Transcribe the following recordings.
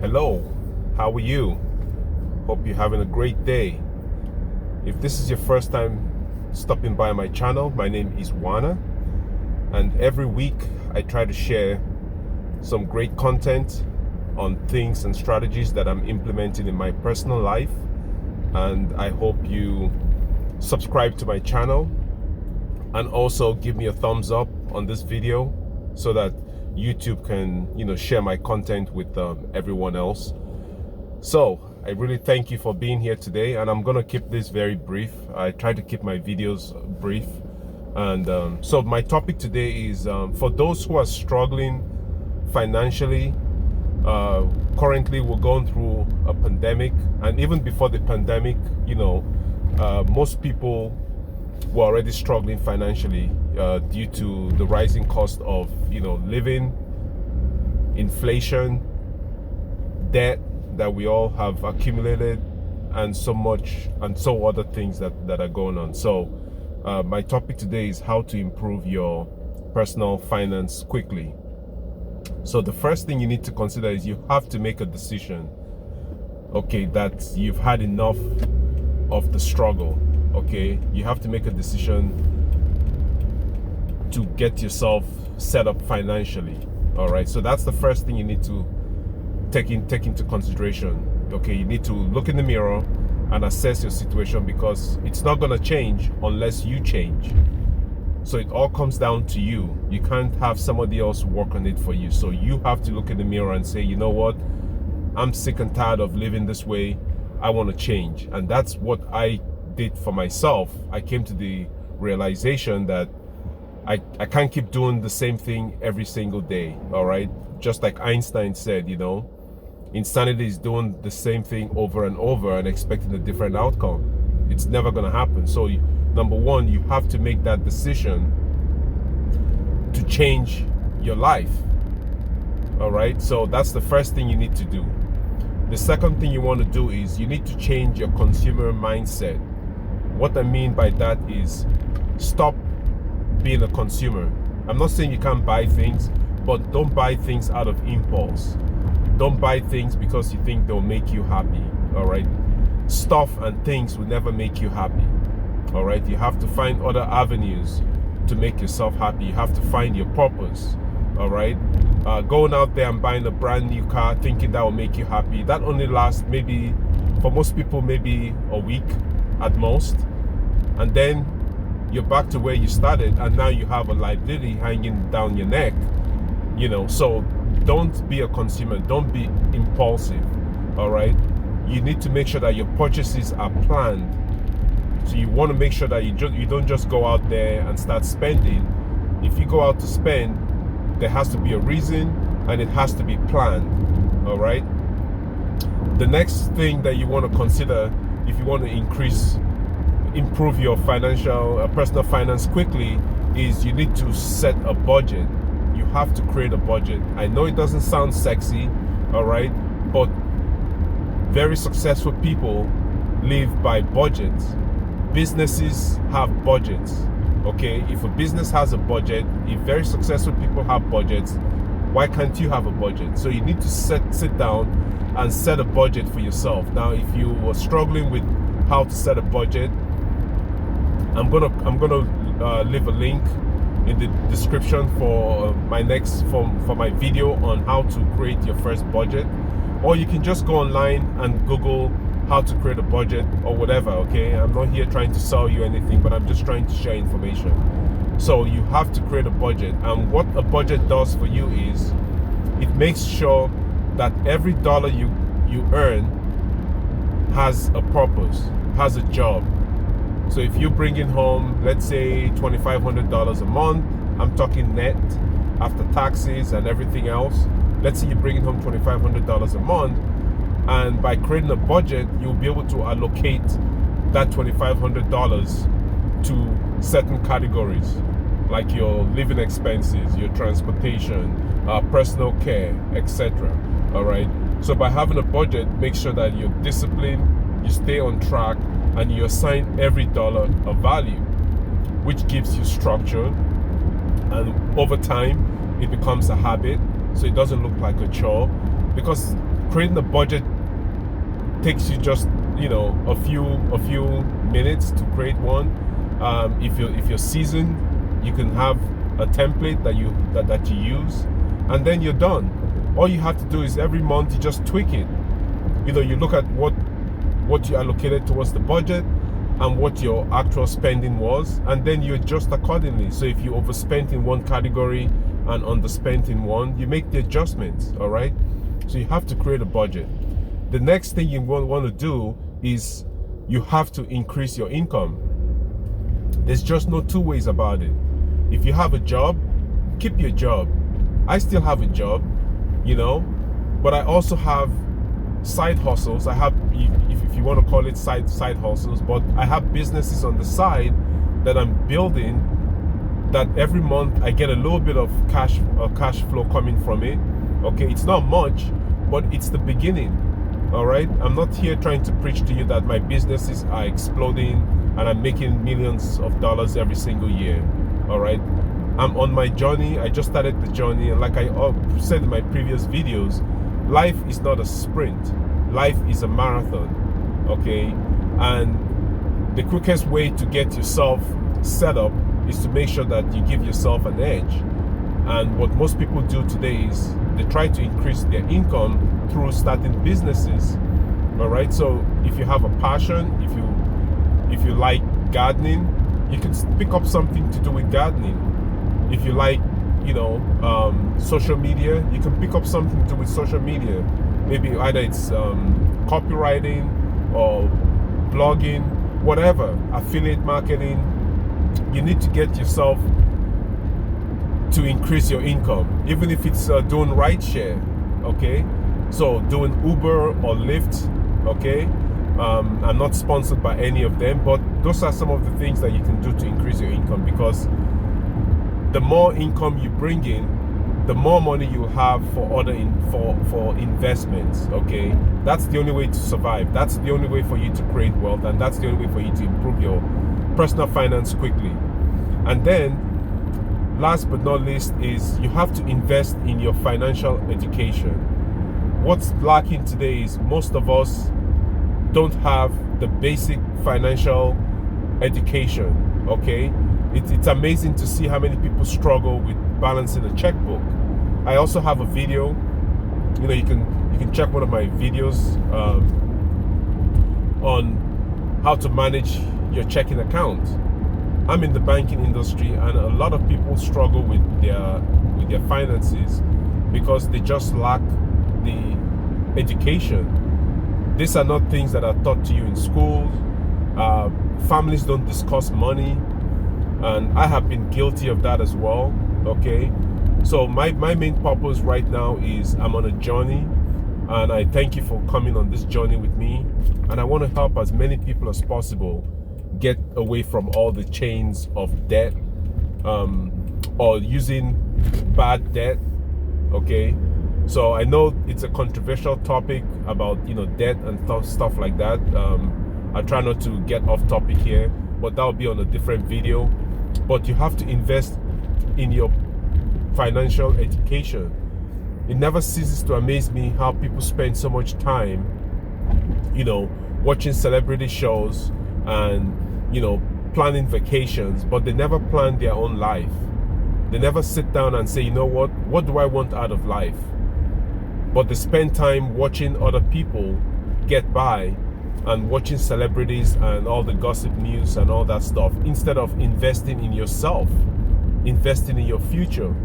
Hello, how are you? Hope you're having a great day. If this is your first time stopping by my channel, my name is Unwana, and every week I try to share some great content on things and strategies that I'm implementing in my personal life, and I hope you subscribe to my channel and also give me a thumbs up on this video so that YouTube can share my content with everyone else. So I really thank you for being here today, and I'm gonna keep this very brief. I try to keep my videos brief, and so my topic today is for those who are struggling financially. Currently we're going through a pandemic, and even before the pandemic, most people were already struggling financially due to the rising cost of living, inflation, debt that we all have accumulated, and so other things that are going on. So my topic today is how to improve your personal finance quickly. So the first thing you need to consider is you have to make a decision, okay, that you've had enough of the struggle. Okay, you have to make a decision to get yourself set up financially. All right, so that's the first thing you need to take into consideration. Okay, you need to look in the mirror and assess your situation, because it's not going to change unless you change. So it all comes down to you. You can't have somebody else work on it for you. So you have to look in the mirror and say, you know what, I'm sick and tired of living this way. I want to change. And that's what I did for myself. I came to the realization that I can't keep doing the same thing every single day. All right, just like Einstein said, insanity is doing the same thing over and over and expecting a different outcome. It's never going to happen. So number one, you have to make that decision to change your life. All right, so that's the first thing you need to do. The second thing you want to do is you need to change your consumer mindset. What I mean by that is stop being a consumer. I'm not saying you can't buy things, but don't buy things out of impulse. Don't buy things because you think they'll make you happy. All right, stuff and things will never make you happy. All right, you have to find other avenues to make yourself happy. You have to find your purpose. All right, going out there and buying a brand new car thinking that will make you happy, that only lasts maybe, for most people, maybe a week at most, and then you're back to where you started, and now you have a liability hanging down your neck. So don't be a consumer, don't be impulsive. All right, you need to make sure that your purchases are planned. So you want to make sure that you don't just go out there and start spending. If you go out to spend, there has to be a reason, and it has to be planned. All right, the next thing that you want to consider if you want to improve your personal finance quickly is you need to set a budget. You have to create a budget. I know it doesn't sound sexy, all right, but very successful people live by budgets. Businesses have budgets. Okay, if a business has a budget, if very successful people have budgets, why can't you have a budget? So you need to sit down and set a budget for yourself. Now, if you were struggling with how to set a budget, I'm gonna leave a link in the description for my video on how to create your first budget, or you can just go online and Google how to create a budget or whatever. Okay, I'm not here trying to sell you anything, but I'm just trying to share information. So you have to create a budget, and what a budget does for you is it makes sure that every dollar you earn has a purpose, has a job. So if you're bringing home, let's say $2,500 a month, I'm talking net after taxes and everything else. Let's say you're bringing home $2,500 a month, and by creating a budget, you'll be able to allocate that $2,500 to certain categories, like your living expenses, your transportation, personal care, etc. All right. So by having a budget, make sure that you're disciplined, you stay on track, and you assign every dollar a value, which gives you structure, and over time it becomes a habit, so it doesn't look like a chore. Because creating a budget takes you just, a few minutes to create one. If you're seasoned, you can have a template that you use, and then you're done. All you have to do is every month you just tweak it. You look at what you allocated towards the budget and what your actual spending was, and then you adjust accordingly. So if you overspent in one category and underspent in one, you make the adjustments. All right, so you have to create a budget. The next thing you want to do is you have to increase your income. There's just no two ways about it. If you have a job, keep your job. I still have a job, but I also have side hustles. I have, if you want to call it side hustles, but I have businesses on the side that I'm building, that every month I get a little bit of cash flow coming from it. Okay, it's not much, but it's the beginning. All right, I'm not here trying to preach to you that my businesses are exploding and I'm making millions of dollars every single year. All right, I'm on my journey. I just started the journey, and like I said in my previous videos, life is not a sprint. Life is a marathon. Okay, and the quickest way to get yourself set up is to make sure that you give yourself an edge. And what most people do today is they try to increase their income through starting businesses. All right, so if you have a passion, if you like gardening, you can pick up something to do with gardening. If you like, social media, you can pick up something to do with social media. Maybe either it's copywriting or blogging, whatever, affiliate marketing. You need to get yourself to increase your income, even if it's doing rideshare. Okay, so doing Uber or Lyft. Okay, I'm not sponsored by any of them, but those are some of the things that you can do to increase your income, because the more income you bring in, the more money you have for for investments. Okay, that's the only way to survive. That's the only way for you to create wealth, and that's the only way for you to improve your personal finance quickly. And then last but not least is you have to invest in your financial education. What's lacking today is most of us don't have the basic financial education. Okay, it's amazing to see how many people struggle with balancing a checkbook. I also have a video. You can check one of my videos on how to manage your checking account. I'm in the banking industry, and a lot of people struggle with their finances because they just lack the education. These are not things that are taught to you in schools. Families don't discuss money, and I have been guilty of that as well. Okay, so my main purpose right now is I'm on a journey, and I thank you for coming on this journey with me, and I want to help as many people as possible get away from all the chains of debt, or using bad debt. Okay, so I know it's a controversial topic about debt and stuff like that. I try not to get off topic here, but that'll be on a different video. But you have to invest in your financial education. It never ceases to amaze me how people spend so much time watching celebrity shows and planning vacations, but they never plan their own life. They never sit down and say, what do I want out of life? But they spend time watching other people get by and watching celebrities and all the gossip news and all that stuff, instead of investing in yourself, investing in your future.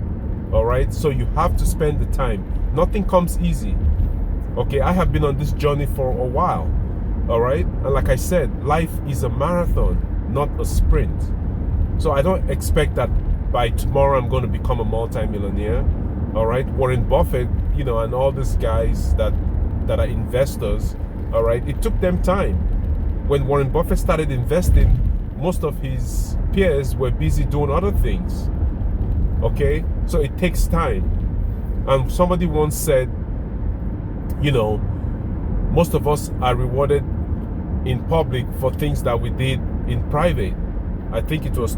All right, so you have to spend the time. Nothing comes easy. Okay, I have been on this journey for a while. All right, and like I said, life is a marathon, not a sprint. So I don't expect that by tomorrow I'm going to become a multi-millionaire. All right, Warren Buffett, and all these guys that are investors. All right, it took them time. When Warren Buffett started investing, most of his peers were busy doing other things. Okay, so it takes time. And somebody once said, most of us are rewarded in public for things that we did in private. I think it was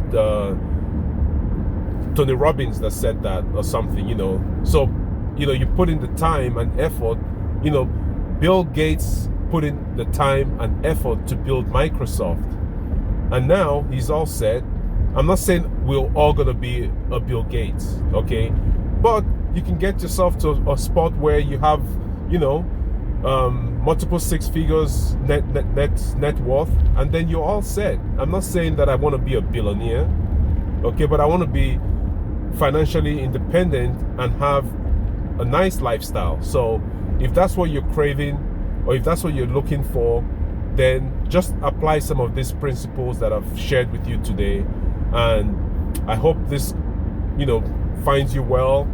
Tony Robbins that said that or something. So you put in the time and effort, You know, Bill Gates put in the time and effort to build Microsoft, and now he's all set. I'm not saying we're all gonna be a Bill Gates, okay? But you can get yourself to a spot where you have, you know, multiple six figures net worth, and then you're all set. I'm not saying that I want to be a billionaire, okay, but I want to be financially independent and have a nice lifestyle. So if that's what you're craving, or if that's what you're looking for, then just apply some of these principles that I've shared with you today, and I hope this, you know, finds you well.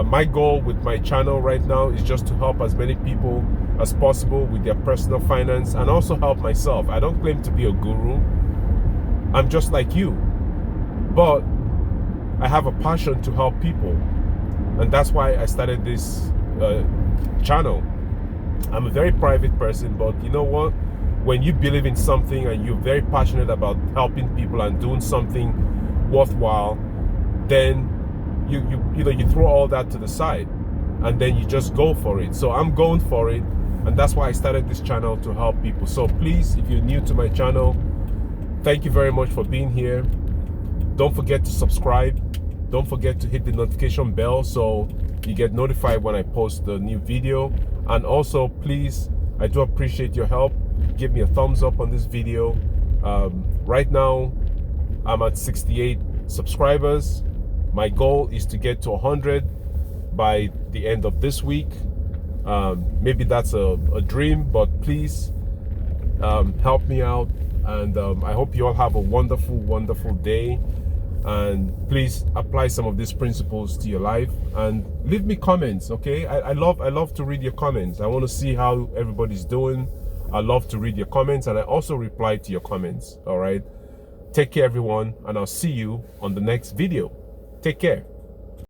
My goal with my channel right now is just to help as many people as possible with their personal finance, and also help myself. I don't claim to be a guru. I'm just like you, but I have a passion to help people, and that's why I started this channel. I'm a very private person, but you know what? When you believe in something and you're very passionate about helping people and doing something worthwhile, then you know, you throw all that to the side and then you just go for it. So I'm going for it, and that's why I started this channel, to help people. So please, if you're new to my channel, thank you very much for being here. Don't forget to subscribe. Don't forget to hit the notification bell so you get notified when I post a new video. And also, please, I do appreciate your help. Give me a thumbs up on this video. Right now I'm at 68 subscribers. My goal is to get to 100 by the end of this week. Maybe that's a dream, but please help me out. And I hope you all have a wonderful, wonderful day. And please apply some of these principles to your life, and leave me comments, okay? I love to read your comments. I want to see how everybody's doing. I love to read your comments, and I also reply to your comments. All right, take care everyone, and I'll see you on the next video. Take care.